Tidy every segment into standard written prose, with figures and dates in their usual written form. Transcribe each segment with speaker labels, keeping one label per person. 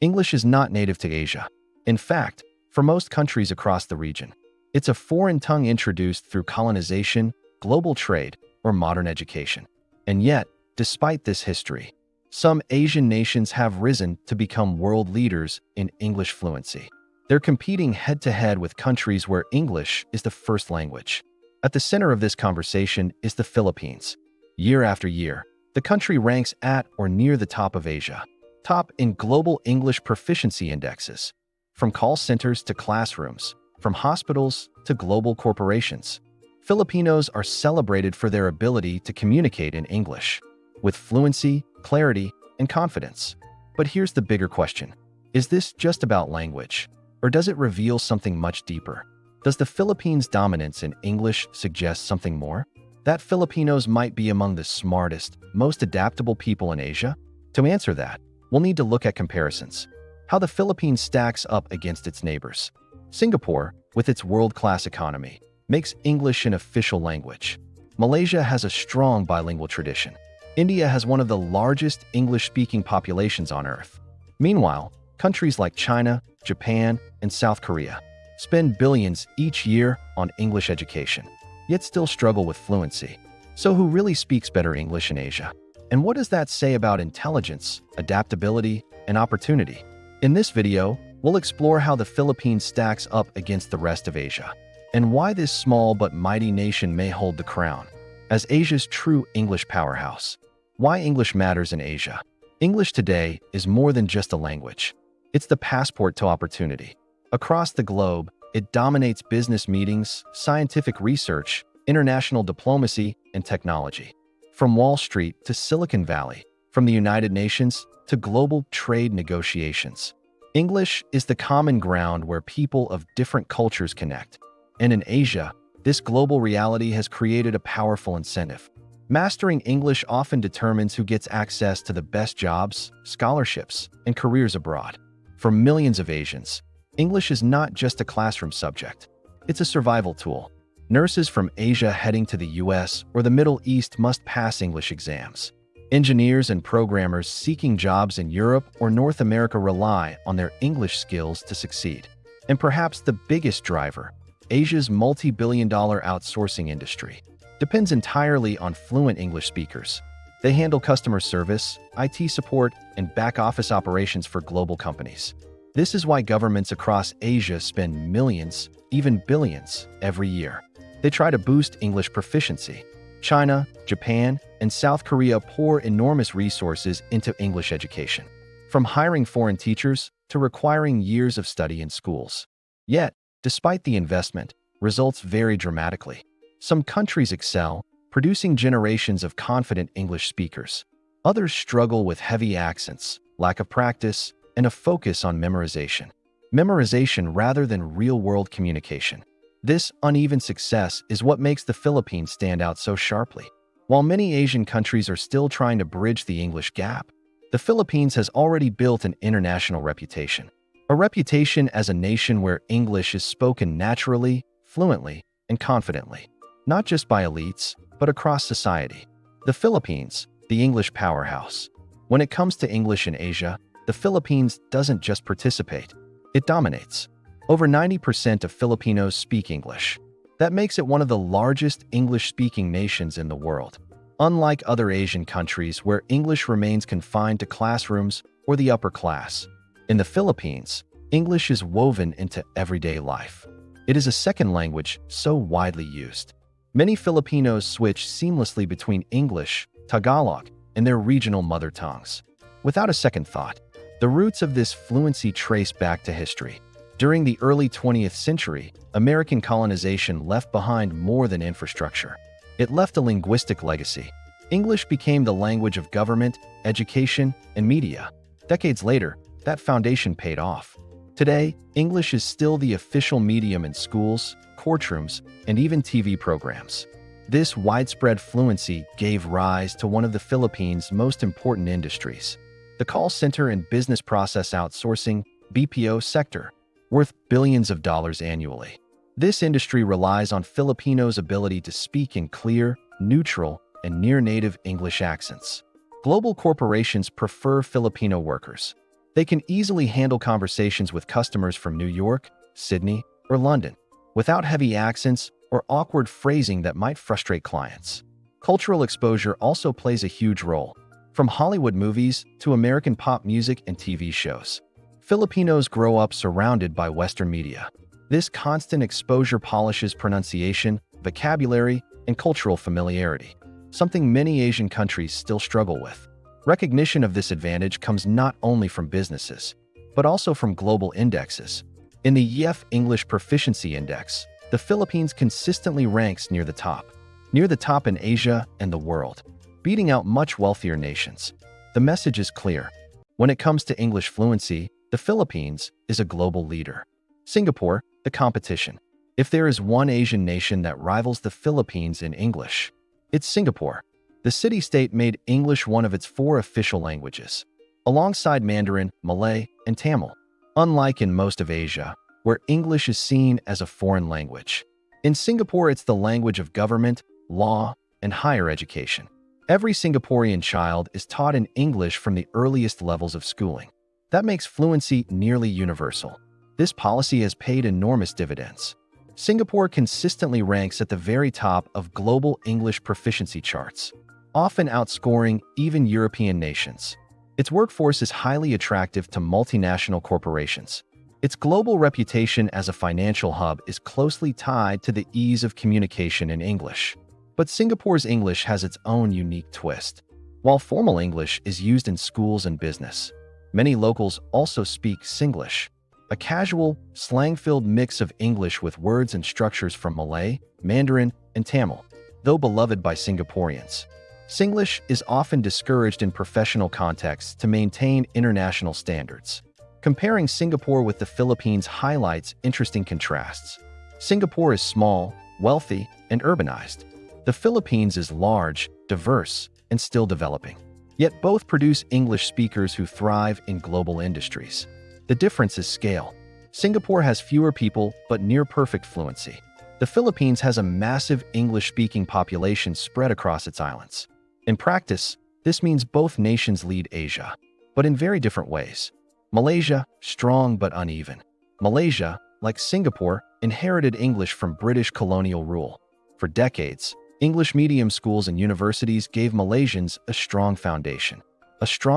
Speaker 1: English is not native to Asia. In fact, for most countries across the region, it's a foreign tongue introduced through colonization, global trade, or modern education. And yet, despite this history, some Asian nations have risen to become world leaders in English fluency. They're competing head-to-head with countries where English is the first language. At the center of this conversation is the Philippines. Year after year, the country ranks at or near the top of Asia, top in global English proficiency indexes. From call centers to classrooms, from hospitals to global corporations, Filipinos are celebrated for their ability to communicate in English with fluency, clarity, and confidence. But here's the bigger question. Is this just about language, or does it reveal something much deeper? Does the Philippines' dominance in English suggest something more? That Filipinos might be among the smartest, most adaptable people in Asia? To answer that, we'll need to look at comparisons. How the Philippines stacks up against its neighbors. Singapore, with its world-class economy, makes English an official language. Malaysia has a strong bilingual tradition. India has one of the largest English-speaking populations on Earth. Meanwhile, countries like China, Japan, and South Korea spend billions each year on English education, yet still struggle with fluency. So who really speaks better English in Asia? And what does that say about intelligence, adaptability, and opportunity? In this video, we'll explore how the Philippines stacks up against the rest of Asia, and why this small but mighty nation may hold the crown as Asia's true English powerhouse. Why English matters in Asia. English today is more than just a language. It's the passport to opportunity. Across the globe, it dominates business meetings, scientific research, international diplomacy, and technology. From Wall Street to Silicon Valley, from the United Nations to global trade negotiations, English is the common ground where people of different cultures connect. And in Asia, this global reality has created a powerful incentive. Mastering English often determines who gets access to the best jobs, scholarships, and careers abroad. For millions of Asians, English is not just a classroom subject. It's a survival tool. Nurses from Asia heading to the US or the Middle East must pass English exams. Engineers and programmers seeking jobs in Europe or North America rely on their English skills to succeed. And perhaps the biggest driver, Asia's multi-billion-dollar outsourcing industry, depends entirely on fluent English speakers. They handle customer service, IT support, and back-office operations for global companies. This is why governments across Asia spend millions, even billions, every year. They try to boost English proficiency. China, Japan, and South Korea pour enormous resources into English education, from hiring foreign teachers to requiring years of study in schools. Yet, despite the investment, results vary dramatically. Some countries excel, producing generations of confident English speakers. Others struggle with heavy accents, lack of practice, and a focus on memorization. Memorization rather than real-world communication. This uneven success is what makes the Philippines stand out so sharply. While many Asian countries are still trying to bridge the English gap, the Philippines has already built an international reputation. A reputation as a nation where English is spoken naturally, fluently, and confidently. Not just by elites, but across society. The Philippines, the English powerhouse. When it comes to English in Asia, the Philippines doesn't just participate, it dominates. Over 90% of Filipinos speak English. That makes it one of the largest English-speaking nations in the world. Unlike other Asian countries where English remains confined to classrooms or the upper class, in the Philippines, English is woven into everyday life. It is a second language so widely used. Many Filipinos switch seamlessly between English, Tagalog, and their regional mother tongues. Without a second thought, the roots of this fluency trace back to history. During the early 20th century, American colonization left behind more than infrastructure. It left a linguistic legacy. English became the language of government, education, and media. Decades later, that foundation paid off. Today, English is still the official medium in schools, courtrooms, and even TV programs. This widespread fluency gave rise to one of the Philippines' most important industries, the call center and business process outsourcing (BPO) sector, worth billions of dollars annually. This industry relies on Filipinos' ability to speak in clear, neutral, and near-native English accents. Global corporations prefer Filipino workers. They can easily handle conversations with customers from New York, Sydney, or London, without heavy accents or awkward phrasing that might frustrate clients. Cultural exposure also plays a huge role, from Hollywood movies to American pop music and TV shows. Filipinos grow up surrounded by Western media. This constant exposure polishes pronunciation, vocabulary, and cultural familiarity, something many Asian countries still struggle with. Recognition of this advantage comes not only from businesses, but also from global indexes. In the EF English Proficiency Index, the Philippines consistently ranks near the top in Asia and the world, beating out much wealthier nations. The message is clear. When it comes to English fluency, the Philippines is a global leader. Singapore, the competition. If there is one Asian nation that rivals the Philippines in English, it's Singapore. The city-state made English one of its 4 official languages, alongside Mandarin, Malay, and Tamil. Unlike in most of Asia, where English is seen as a foreign language, in Singapore it's the language of government, law, and higher education. Every Singaporean child is taught in English from the earliest levels of schooling. That makes fluency nearly universal. This policy has paid enormous dividends. Singapore consistently ranks at the very top of global English proficiency charts, often outscoring even European nations. Its workforce is highly attractive to multinational corporations. Its global reputation as a financial hub is closely tied to the ease of communication in English. But Singapore's English has its own unique twist. While formal English is used in schools and business, many locals also speak Singlish, a casual, slang-filled mix of English with words and structures from Malay, Mandarin, and Tamil. Though beloved by Singaporeans, Singlish is often discouraged in professional contexts to maintain international standards. Comparing Singapore with the Philippines highlights interesting contrasts. Singapore is small, wealthy, and urbanized. The Philippines is large, diverse, and still developing. Yet both produce English speakers who thrive in global industries. The difference is scale. Singapore has fewer people but near-perfect fluency. The Philippines has a massive English-speaking population spread across its islands. In practice, this means both nations lead Asia, but in very different ways. Malaysia, strong but uneven. Malaysia, like Singapore, inherited English from British colonial rule. For decades, English medium schools and universities gave Malaysians a strong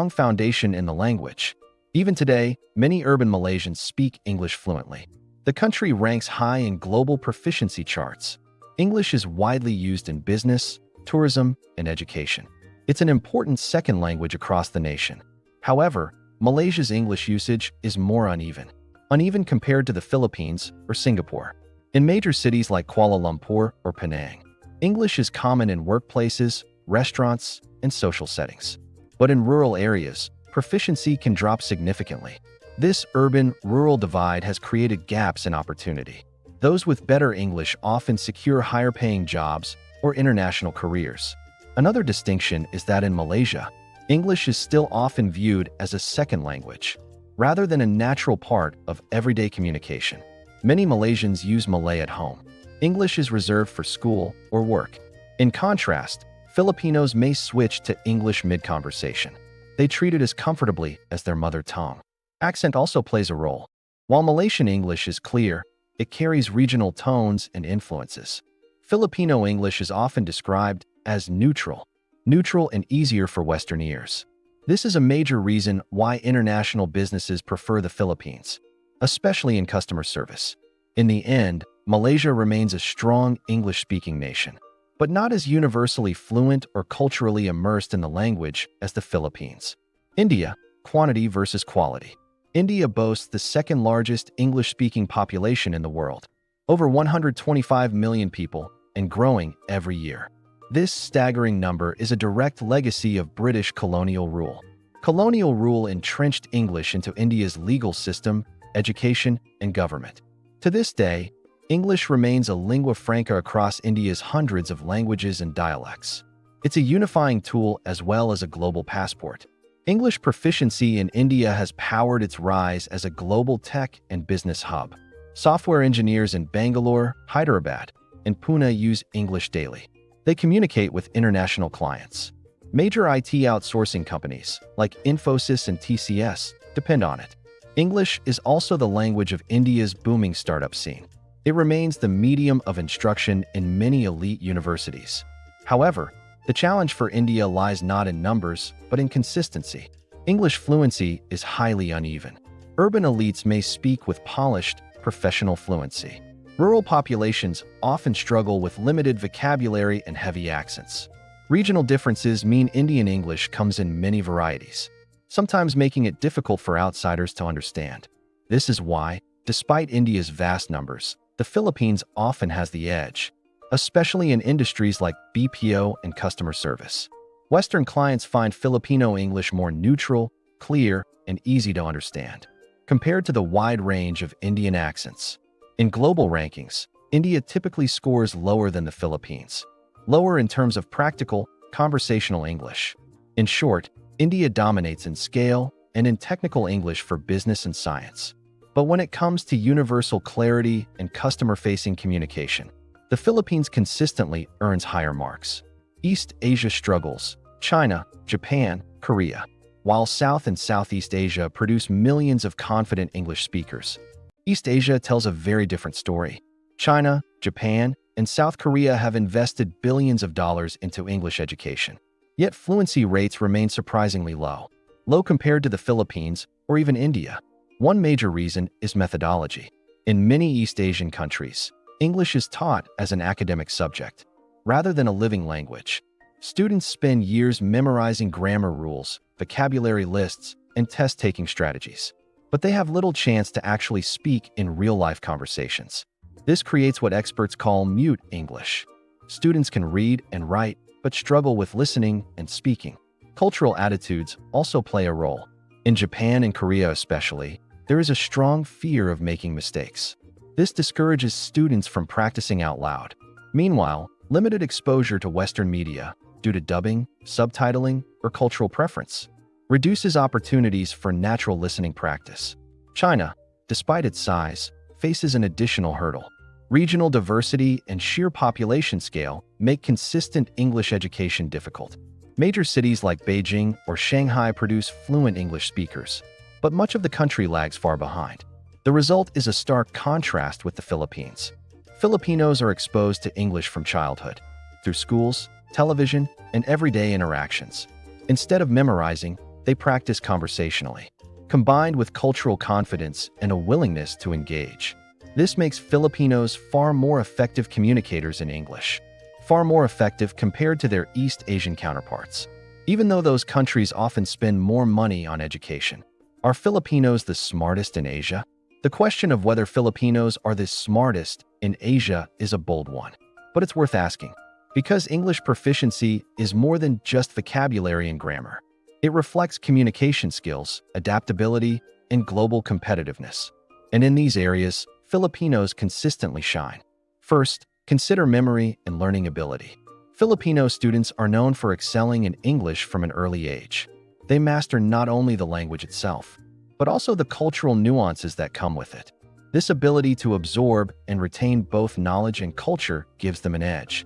Speaker 1: foundation in the language. Even today, many urban Malaysians speak English fluently. The country ranks high in global proficiency charts. English is widely used in business, tourism, and education. It's an important second language across the nation. However, Malaysia's English usage is more uneven compared to the Philippines or Singapore. In major cities like Kuala Lumpur or Penang, English is common in workplaces, restaurants, and social settings. But in rural areas, proficiency can drop significantly. This urban-rural divide has created gaps in opportunity. Those with better English often secure higher-paying jobs or international careers. Another distinction is that in Malaysia, English is still often viewed as a second language, rather than a natural part of everyday communication. Many Malaysians use Malay at home. English is reserved for school or work. In contrast, Filipinos may switch to English mid-conversation. They treat it as comfortably as their mother tongue. Accent also plays a role. While Malaysian English is clear, it carries regional tones and influences. Filipino English is often described as neutral and easier for Western ears. This is a major reason why international businesses prefer the Philippines, especially in customer service. In the end, Malaysia remains a strong English-speaking nation, but not as universally fluent or culturally immersed in the language as the Philippines. India, quantity versus quality. India boasts the second-largest English-speaking population in the world, over 125 million people, and growing every year. This staggering number is a direct legacy of British colonial rule. Colonial rule entrenched English into India's legal system, education, and government. To this day, English remains a lingua franca across India's hundreds of languages and dialects. It's a unifying tool as well as a global passport. English proficiency in India has powered its rise as a global tech and business hub. Software engineers in Bangalore, Hyderabad, and Pune use English daily. They communicate with international clients. Major IT outsourcing companies, like Infosys and TCS, depend on it. English is also the language of India's booming startup scene. It remains the medium of instruction in many elite universities. However, the challenge for India lies not in numbers, but in consistency. English fluency is highly uneven. Urban elites may speak with polished, professional fluency. Rural populations often struggle with limited vocabulary and heavy accents. Regional differences mean Indian English comes in many varieties, sometimes making it difficult for outsiders to understand. This is why, despite India's vast numbers, the Philippines often has the edge, especially in industries like BPO and customer service. Western clients find Filipino English more neutral, clear, and easy to understand, compared to the wide range of Indian accents. In global rankings, India typically scores lower than the Philippines, lower in terms of practical, conversational English. In short, India dominates in scale and in technical English for business and science. But when it comes to universal clarity and customer-facing communication, the Philippines consistently earns higher marks. East Asia struggles: China, Japan, Korea, while South and Southeast Asia produce millions of confident English speakers. East Asia tells a very different story. China, Japan, and South Korea have invested billions of dollars into English education. Yet fluency rates remain surprisingly low compared to the Philippines or even India. One major reason is methodology. In many East Asian countries, English is taught as an academic subject, rather than a living language. Students spend years memorizing grammar rules, vocabulary lists, and test-taking strategies, but they have little chance to actually speak in real-life conversations. This creates what experts call mute English. Students can read and write, but struggle with listening and speaking. Cultural attitudes also play a role. In Japan and Korea especially, there is a strong fear of making mistakes. This discourages students from practicing out loud. Meanwhile, limited exposure to Western media, due to dubbing, subtitling, or cultural preference, reduces opportunities for natural listening practice. China, despite its size, faces an additional hurdle. Regional diversity and sheer population scale make consistent English education difficult. Major cities like Beijing or Shanghai produce fluent English speakers, but much of the country lags far behind. The result is a stark contrast with the Philippines. Filipinos are exposed to English from childhood, through schools, television, and everyday interactions. Instead of memorizing, they practice conversationally, combined with cultural confidence and a willingness to engage. This makes Filipinos far more effective communicators in English, far more effective compared to their East Asian counterparts. Even though those countries often spend more money on education, are Filipinos the smartest in Asia? The question of whether Filipinos are the smartest in Asia is a bold one, but it's worth asking, because English proficiency is more than just vocabulary and grammar. It reflects communication skills, adaptability, and global competitiveness. And in these areas, Filipinos consistently shine. First, consider memory and learning ability. Filipino students are known for excelling in English from an early age. They master not only the language itself, but also the cultural nuances that come with it. This ability to absorb and retain both knowledge and culture gives them an edge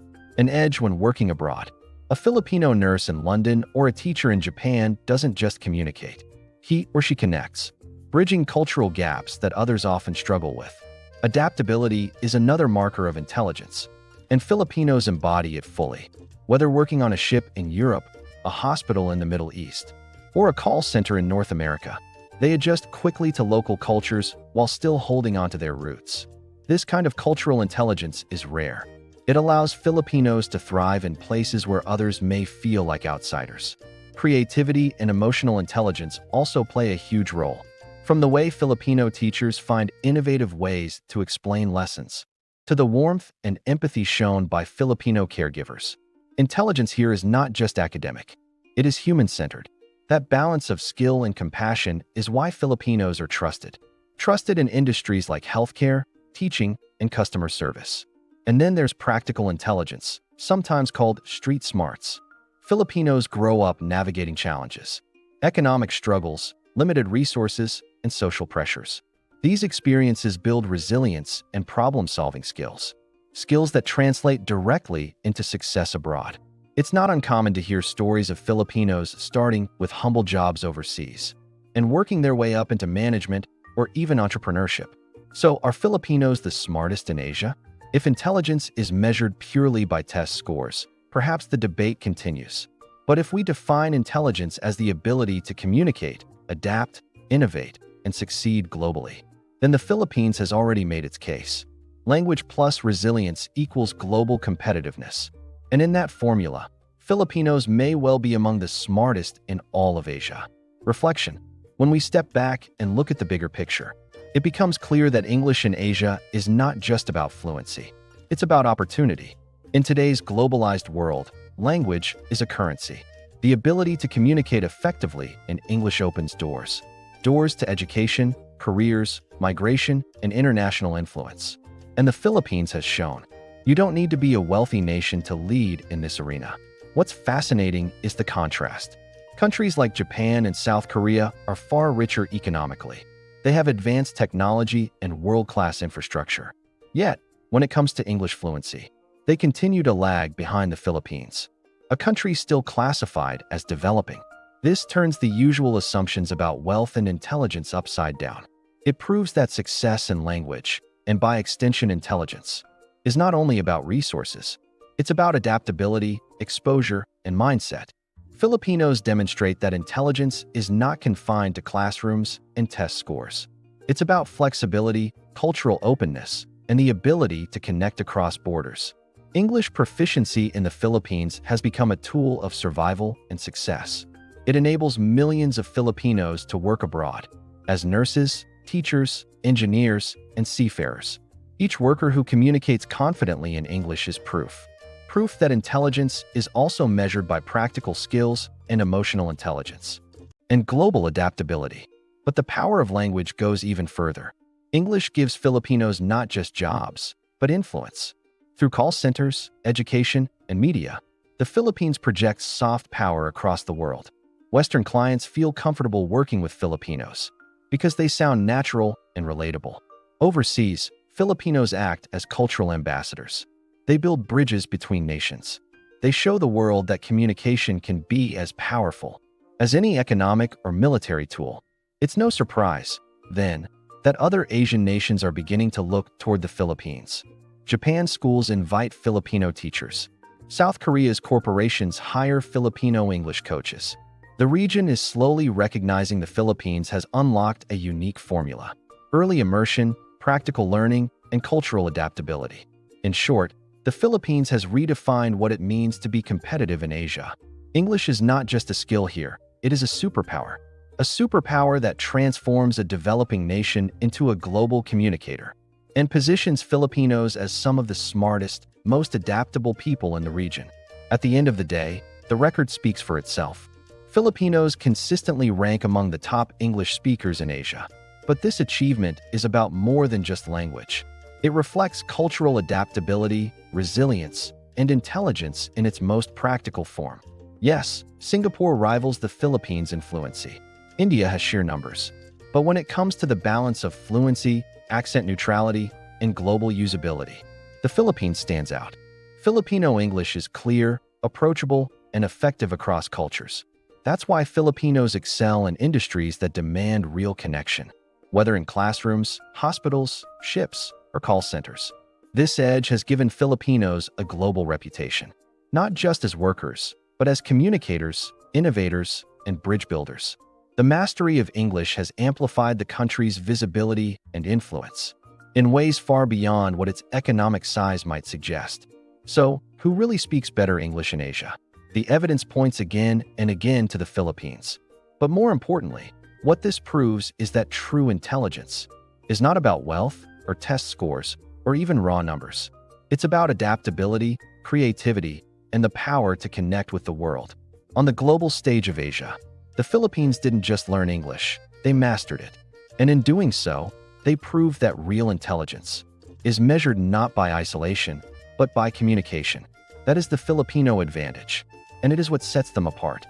Speaker 1: when working abroad. A Filipino nurse in London or a teacher in Japan doesn't just communicate. He or she connects, bridging cultural gaps that others often struggle with. Adaptability is another marker of intelligence, and Filipinos embody it fully. Whether working on a ship in Europe, a hospital in the Middle East, or a call center in North America, they adjust quickly to local cultures while still holding onto their roots. This kind of cultural intelligence is rare. It allows Filipinos to thrive in places where others may feel like outsiders. Creativity and emotional intelligence also play a huge role. From the way Filipino teachers find innovative ways to explain lessons, to the warmth and empathy shown by Filipino caregivers. Intelligence here is not just academic. It is human-centered. That balance of skill and compassion is why Filipinos are trusted. Trusted in industries like healthcare, teaching, and customer service. And then there's practical intelligence, sometimes called street smarts. Filipinos grow up navigating challenges, economic struggles, limited resources, and social pressures. These experiences build resilience and problem-solving skills, skills that translate directly into success abroad. It's not uncommon to hear stories of Filipinos starting with humble jobs overseas, and working their way up into management or even entrepreneurship. So, are Filipinos the smartest in Asia? If intelligence is measured purely by test scores, perhaps the debate continues. But if we define intelligence as the ability to communicate, adapt, innovate, and succeed globally, then the Philippines has already made its case. Language plus resilience equals global competitiveness. And in that formula, Filipinos may well be among the smartest in all of Asia. Reflection. When we step back and look at the bigger picture, it becomes clear that English in Asia is not just about fluency. It's about opportunity. In today's globalized world, language is a currency. The ability to communicate effectively in English opens doors. Doors to education, careers, migration, and international influence. And the Philippines has shown, you don't need to be a wealthy nation to lead in this arena. What's fascinating is the contrast. Countries like Japan and South Korea are far richer economically. They have advanced technology and world-class infrastructure. Yet, when it comes to English fluency, they continue to lag behind the Philippines, a country still classified as developing. This turns the usual assumptions about wealth and intelligence upside down. It proves that success in language, and by extension intelligence, is not only about resources, it's about adaptability, exposure, and mindset. Filipinos demonstrate that intelligence is not confined to classrooms and test scores. It's about flexibility, cultural openness, and the ability to connect across borders. English proficiency in the Philippines has become a tool of survival and success. It enables millions of Filipinos to work abroad as nurses, teachers, engineers, and seafarers. Each worker who communicates confidently in English is proof that intelligence is also measured by practical skills and emotional intelligence, and global adaptability. But the power of language goes even further. English gives Filipinos not just jobs, but influence. Through call centers, education, and media, the Philippines projects soft power across the world. Western clients feel comfortable working with Filipinos because they sound natural and relatable. Overseas, Filipinos act as cultural ambassadors. They build bridges between nations. They show the world that communication can be as powerful as any economic or military tool. It's no surprise, then, that other Asian nations are beginning to look toward the Philippines. Japan's schools invite Filipino teachers. South Korea's corporations hire Filipino English coaches. The region is slowly recognizing the Philippines has unlocked a unique formula: early immersion, practical learning, and cultural adaptability. In short, the Philippines has redefined what it means to be competitive in Asia. English is not just a skill here, it is a superpower. A superpower that transforms a developing nation into a global communicator and positions Filipinos as some of the smartest, most adaptable people in the region. At the end of the day, the record speaks for itself. Filipinos consistently rank among the top English speakers in Asia. But this achievement is about more than just language. It reflects cultural adaptability, resilience, and intelligence in its most practical form. Yes, Singapore rivals the Philippines in fluency. India has sheer numbers. But when it comes to the balance of fluency, accent neutrality, and global usability, the Philippines stands out. Filipino English is clear, approachable, and effective across cultures. That's why Filipinos excel in industries that demand real connection, whether in classrooms, hospitals, ships, or call centers. This edge has given Filipinos a global reputation, not just as workers, but as communicators, innovators, and bridge builders. The mastery of English has amplified the country's visibility and influence in ways far beyond what its economic size might suggest. So, who really speaks better English in Asia? The evidence points again and again to the Philippines. But more importantly, what this proves is that true intelligence is not about wealth or test scores or even raw numbers. It's about adaptability, creativity, and the power to connect with the world. On the global stage of Asia, the Philippines didn't just learn English, they mastered it. And in doing so, they proved that real intelligence is measured not by isolation, but by communication. That is the Filipino advantage, and it is what sets them apart.